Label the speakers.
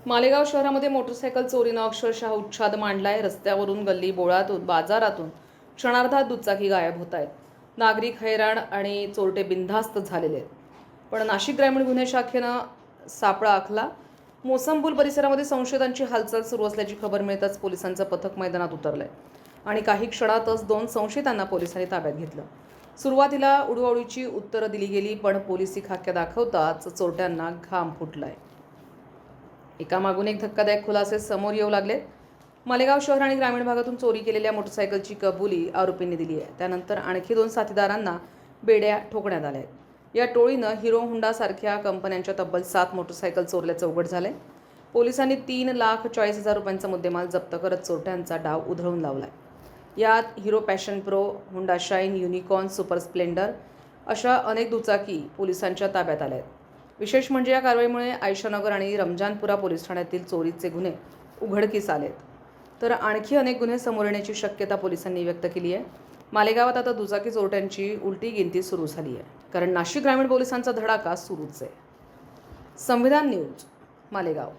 Speaker 1: मालेगाव शहरामध्ये मोटरसायकल चोरीनं अक्षरशः उच्छाद मांडलाय। रस्त्यावरून, गल्ली बोळातून, बाजारातून क्षणार्धात दुचाकी गायब होत आहेत. नागरिक हैराण आणि चोरटे बिनधास्त झालेले आहेत. पण नाशिक ग्रामीण गुन्हे शाखेनं सापळा आखला. मोसंबूल परिसरामध्ये संशयितांची हालचाल सुरू असल्याची खबर मिळताच पोलिसांचं पथक मैदानात उतरलंय आणि काही क्षणातच 2 संशयितांना पोलिसांनी ताब्यात घेतलं. सुरुवातीला उडवाउडीची उत्तरं दिली गेली, पण पोलिसी खाक्या दाखवताच चोरट्यांना घाम फुटलाय. एकामागून एक धक्कादायक खुलासे समोर येऊ लागले. मालेगाव शहर आणि ग्रामीण भागातून चोरी केलेल्या मोटरसायकलची कबुली आरोपींनी दिली आहे. त्यानंतर आणखी 2 साथीदारांना बेड्या ठोकण्यात आल्या आहेत. या टोळीनं हिरो होंडा सारख्या कंपन्यांच्या तब्बल 7 मोटरसायकल चोरल्याचं उघड झालंय. पोलिसांनी 3,40,000 रुपयांचा मुद्देमाल जप्त करत चोरट्यांचा डाव उधळून लावलाय. यात hero passion pro, Honda shine, unicorn, super Splendor अशा अनेक दुचाकी पोलिसांच्या ताब्यात आल्या आहेत. विशेष म्हणजे या कारवाईमुळे आयशानगर आणि रमजानपुरा पोलीस ठाण्यातील चोरीचे गुन्हे उघडकीस आलेत. तर आणखी अनेक गुन्हे समोर येण्याची शक्यता पोलिसांनी व्यक्त केली आहे. मालेगावात आता दुचाकी चोरट्यांची उलटी गिनती सुरू झाली आहे, कारण नाशिक ग्रामीण पोलिसांचा धडाका सुरूच आहे. संविधान न्यूज, मालेगाव.